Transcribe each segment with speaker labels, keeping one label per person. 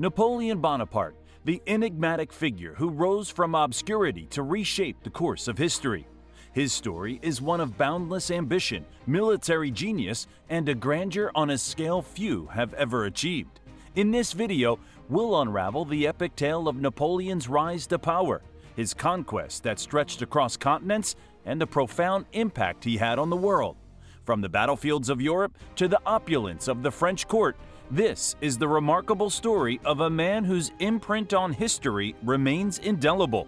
Speaker 1: Napoleon Bonaparte, the enigmatic figure who rose from obscurity to reshape the course of history. His story is one of boundless ambition, military genius, and a grandeur on a scale few have ever achieved. In this video, we'll unravel the epic tale of Napoleon's rise to power, his conquests that stretched across continents, and the profound impact he had on the world. From the battlefields of Europe to the opulence of the French court, this is the remarkable story of a man whose imprint on history remains indelible.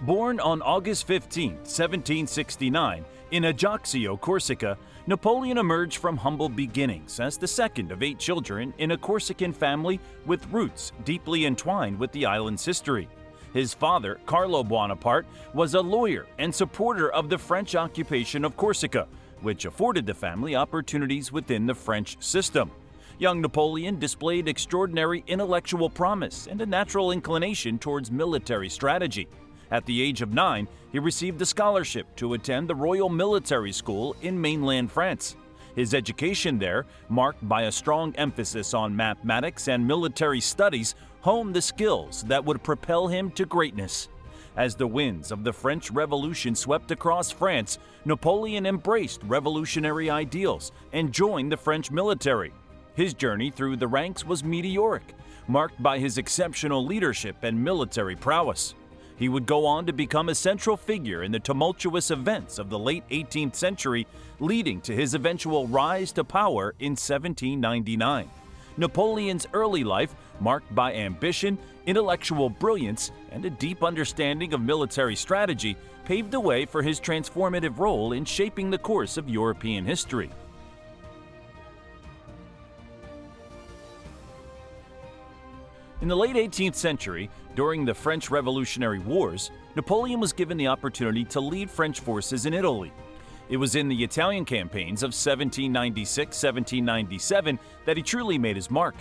Speaker 1: Born on August 15, 1769, in Ajaccio, Corsica, Napoleon emerged from humble beginnings as the second of 8 children in a Corsican family with roots deeply entwined with the island's history. His father, Carlo Bonaparte, was a lawyer and supporter of the French occupation of Corsica, which afforded the family opportunities within the French system. Young Napoleon displayed extraordinary intellectual promise and a natural inclination towards military strategy. At the age of 9, he received a scholarship to attend the Royal Military School in mainland France. His education there, marked by a strong emphasis on mathematics and military studies, honed the skills that would propel him to greatness. As the winds of the French Revolution swept across France, Napoleon embraced revolutionary ideals and joined the French military. His journey through the ranks was meteoric, marked by his exceptional leadership and military prowess. He would go on to become a central figure in the tumultuous events of the late 18th century, leading to his eventual rise to power in 1799. Napoleon's early life, marked by ambition, intellectual brilliance, and a deep understanding of military strategy, paved the way for his transformative role in shaping the course of European history. In the late 18th century, during the French Revolutionary Wars, Napoleon was given the opportunity to lead French forces in Italy. It was in the Italian campaigns of 1796-1797 that he truly made his mark.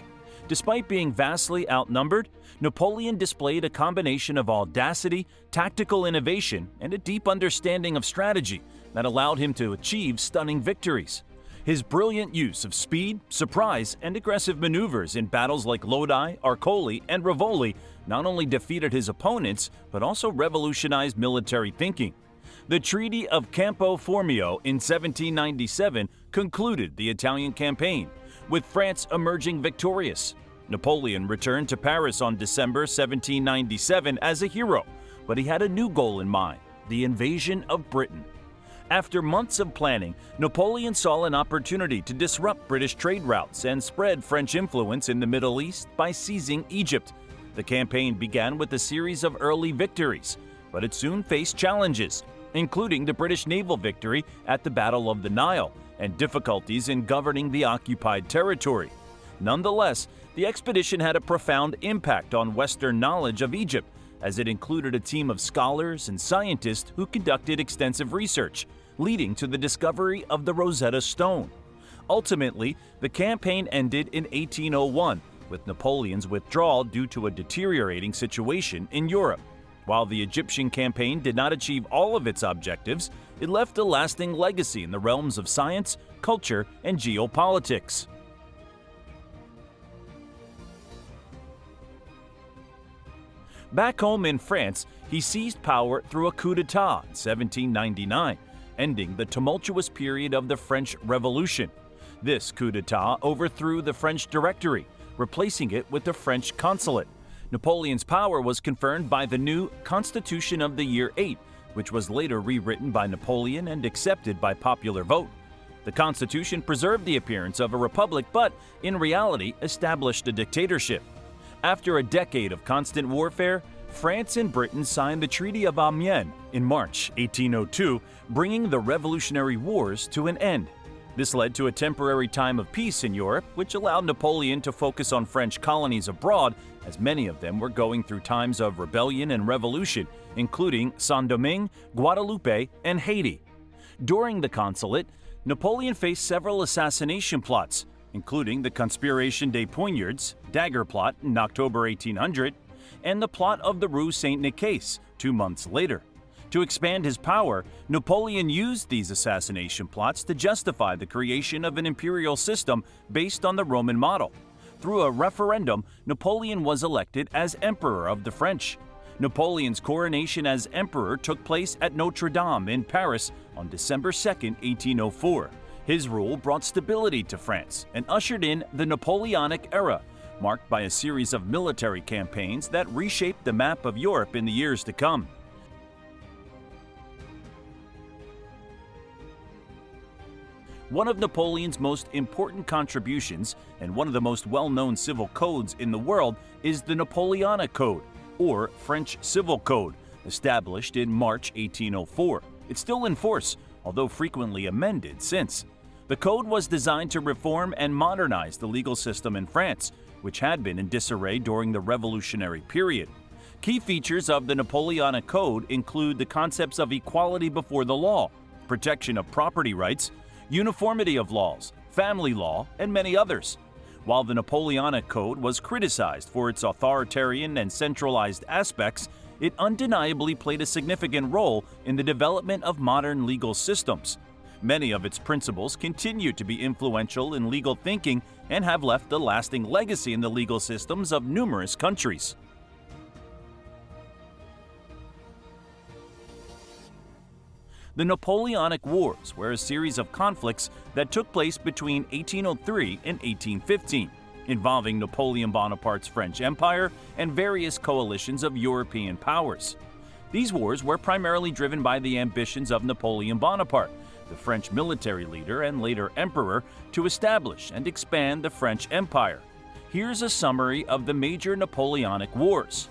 Speaker 1: Despite being vastly outnumbered, Napoleon displayed a combination of audacity, tactical innovation, and a deep understanding of strategy that allowed him to achieve stunning victories. His brilliant use of speed, surprise, and aggressive maneuvers in battles like Lodi, Arcole, and Rivoli not only defeated his opponents, but also revolutionized military thinking. The Treaty of Campo Formio in 1797 concluded the Italian campaign, with France emerging victorious. Napoleon returned to Paris on December 1797 as a hero, but he had a new goal in mind: the invasion of Britain. After months of planning, Napoleon saw an opportunity to disrupt British trade routes and spread French influence in the Middle East by seizing Egypt. The campaign began with a series of early victories, but it soon faced challenges, including the British naval victory at the Battle of the Nile and difficulties in governing the occupied territory. Nonetheless, the expedition had a profound impact on Western knowledge of Egypt, as it included a team of scholars and scientists who conducted extensive research, leading to the discovery of the Rosetta Stone. Ultimately, the campaign ended in 1801, with Napoleon's withdrawal due to a deteriorating situation in Europe. While the Egyptian campaign did not achieve all of its objectives, it left a lasting legacy in the realms of science, culture, and geopolitics. Back home in France, he seized power through a coup d'etat in 1799, ending the tumultuous period of the French Revolution. This coup d'etat overthrew the French Directory, replacing it with the French consulate. Napoleon's power was confirmed by the new Constitution of the Year 8, which was later rewritten by Napoleon and accepted by popular vote. The Constitution preserved the appearance of a republic, but in reality established a dictatorship. After a decade of constant warfare, France and Britain signed the Treaty of Amiens in March 1802, bringing the Revolutionary Wars to an end. This led to a temporary time of peace in Europe, which allowed Napoleon to focus on French colonies abroad, as many of them were going through times of rebellion and revolution, including Saint-Domingue, Guadeloupe, and Haiti. During the consulate, Napoleon faced several assassination plots, including the Conspiration des Poignards, dagger plot in October 1800, and the plot of the Rue Saint-Nicaise 2 months later. To expand his power, Napoleon used these assassination plots to justify the creation of an imperial system based on the Roman model. Through a referendum, Napoleon was elected as Emperor of the French. Napoleon's coronation as emperor took place at Notre Dame in Paris on December 2, 1804. His rule brought stability to France and ushered in the Napoleonic era, marked by a series of military campaigns that reshaped the map of Europe in the years to come. One of Napoleon's most important contributions and one of the most well-known civil codes in the world is the Napoleonic Code, or French Civil Code, established in March 1804. It's still in force, although frequently amended since. The code was designed to reform and modernize the legal system in France, which had been in disarray during the Revolutionary period. Key features of the Napoleonic Code include the concepts of equality before the law, protection of property rights, uniformity of laws, family law, and many others. While the Napoleonic Code was criticized for its authoritarian and centralized aspects, it undeniably played a significant role in the development of modern legal systems. Many of its principles continue to be influential in legal thinking and have left a lasting legacy in the legal systems of numerous countries. The Napoleonic Wars were a series of conflicts that took place between 1803 and 1815, involving Napoleon Bonaparte's French Empire and various coalitions of European powers. These wars were primarily driven by the ambitions of Napoleon Bonaparte, the French military leader and later emperor, to establish and expand the French Empire. Here's a summary of the major Napoleonic Wars.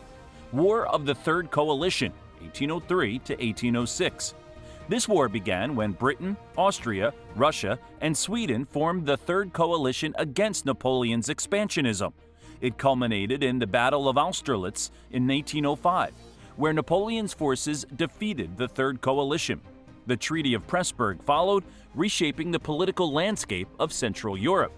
Speaker 1: War of the Third Coalition, 1803 to 1806. This war began when Britain, Austria, Russia, and Sweden formed the Third Coalition against Napoleon's expansionism. It culminated in the Battle of Austerlitz in 1805, where Napoleon's forces defeated the Third Coalition. The Treaty of Pressburg followed, reshaping the political landscape of Central Europe.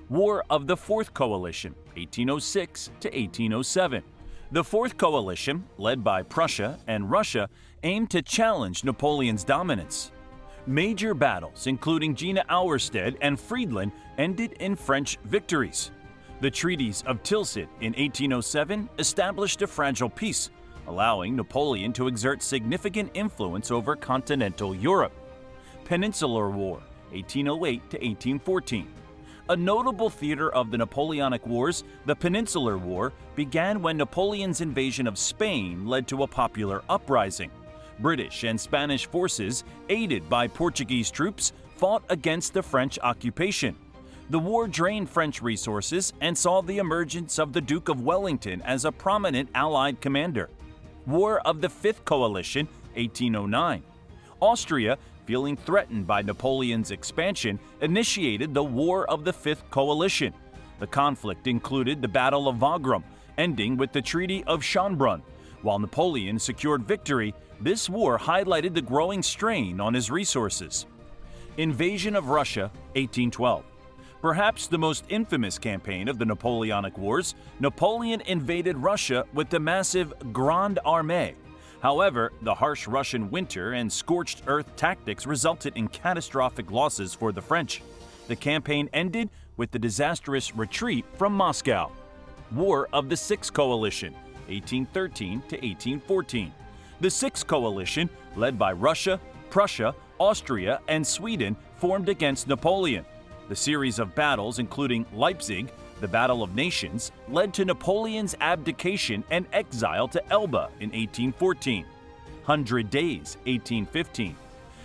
Speaker 1: War of the Fourth Coalition, 1806 to 1807. The Fourth Coalition, led by Prussia and Russia, aimed to challenge Napoleon's dominance. Major battles, including Jena Auerstedt and Friedland, ended in French victories. The treaties of Tilsit in 1807 established a fragile peace, allowing Napoleon to exert significant influence over continental Europe. Peninsular War, 1808 to 1814. A notable theater of the Napoleonic Wars, the Peninsular War, began when Napoleon's invasion of Spain led to a popular uprising. British and Spanish forces, aided by Portuguese troops, fought against the French occupation. The war drained French resources and saw the emergence of the Duke of Wellington as a prominent Allied commander. War of the Fifth Coalition, 1809. Austria, feeling threatened by Napoleon's expansion, initiated the War of the Fifth Coalition. The conflict included the Battle of Wagram, ending with the Treaty of Schönbrunn. While Napoleon secured victory, this war highlighted the growing strain on his resources. Invasion of Russia, 1812. Perhaps the most infamous campaign of the Napoleonic Wars, Napoleon invaded Russia with the massive Grande Armée. However, the harsh Russian winter and scorched earth tactics resulted in catastrophic losses for the French. The campaign ended with the disastrous retreat from Moscow. War of the Sixth Coalition, 1813 to 1814. The Sixth Coalition, led by Russia, Prussia, Austria, and Sweden, formed against Napoleon. The series of battles, including Leipzig, the Battle of Nations, led to Napoleon's abdication and exile to Elba in 1814. 100 Days, 1815.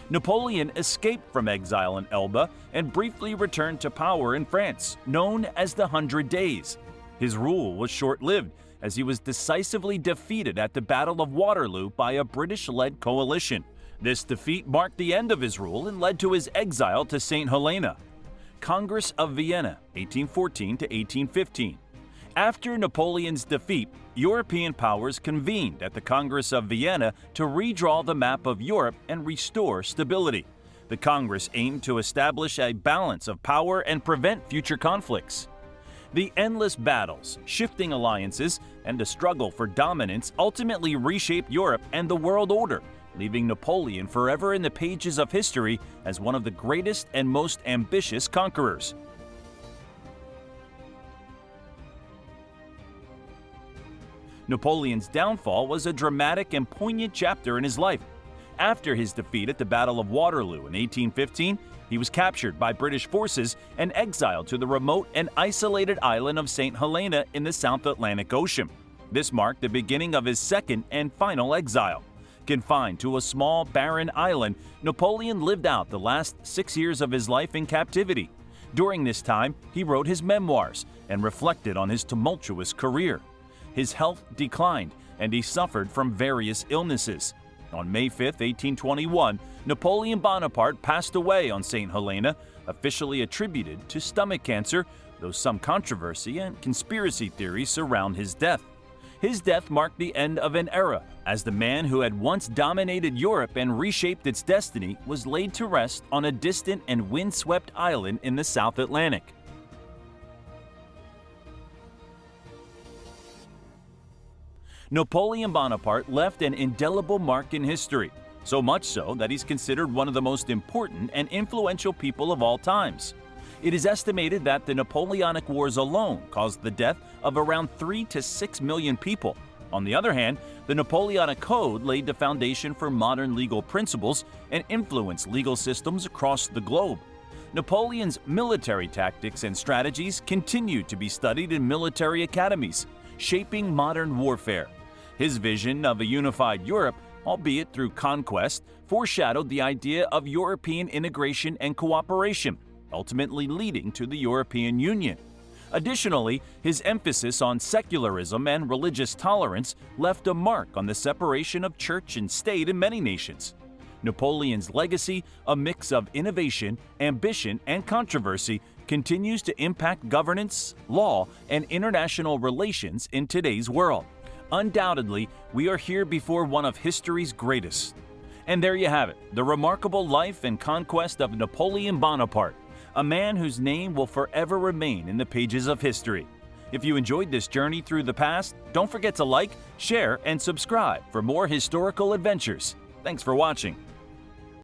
Speaker 1: Napoleon escaped from exile in Elba and briefly returned to power in France, known as the 100 Days. His rule was short-lived, as he was decisively defeated at the Battle of Waterloo by a British-led coalition. This defeat marked the end of his rule and led to his exile to St. Helena. Congress of Vienna, 1814 to 1815. After Napoleon's defeat, European powers convened at the Congress of Vienna to redraw the map of Europe and restore stability. The Congress aimed to establish a balance of power and prevent future conflicts. The endless battles, shifting alliances, and the struggle for dominance ultimately reshaped Europe and the world order, leaving Napoleon forever in the pages of history as one of the greatest and most ambitious conquerors. Napoleon's downfall was a dramatic and poignant chapter in his life. After his defeat at the Battle of Waterloo in 1815, he was captured by British forces and exiled to the remote and isolated island of St. Helena in the South Atlantic Ocean. This marked the beginning of his second and final exile. Confined to a small, barren island, Napoleon lived out the last 6 years of his life in captivity. During this time, he wrote his memoirs and reflected on his tumultuous career. His health declined, and he suffered from various illnesses. On May 5, 1821, Napoleon Bonaparte passed away on St. Helena, officially attributed to stomach cancer, though some controversy and conspiracy theories surround his death. His death marked the end of an era, as the man who had once dominated Europe and reshaped its destiny was laid to rest on a distant and windswept island in the South Atlantic. Napoleon Bonaparte left an indelible mark in history, so much so that he's considered one of the most important and influential people of all times. It is estimated that the Napoleonic Wars alone caused the death of around 3 to 6 million people. On the other hand, the Napoleonic Code laid the foundation for modern legal principles and influenced legal systems across the globe. Napoleon's military tactics and strategies continue to be studied in military academies, shaping modern warfare. His vision of a unified Europe, albeit through conquest, foreshadowed the idea of European integration and cooperation, ultimately leading to the European Union. Additionally, his emphasis on secularism and religious tolerance left a mark on the separation of church and state in many nations. Napoleon's legacy, a mix of innovation, ambition, and controversy, continues to impact governance, law, and international relations in today's world. Undoubtedly, we are here before one of history's greatest. And there you have it, the remarkable life and conquest of Napoleon Bonaparte, a man whose name will forever remain in the pages of history. If you enjoyed this journey through the past, don't forget to like, share, and subscribe for more historical adventures. Thanks for watching.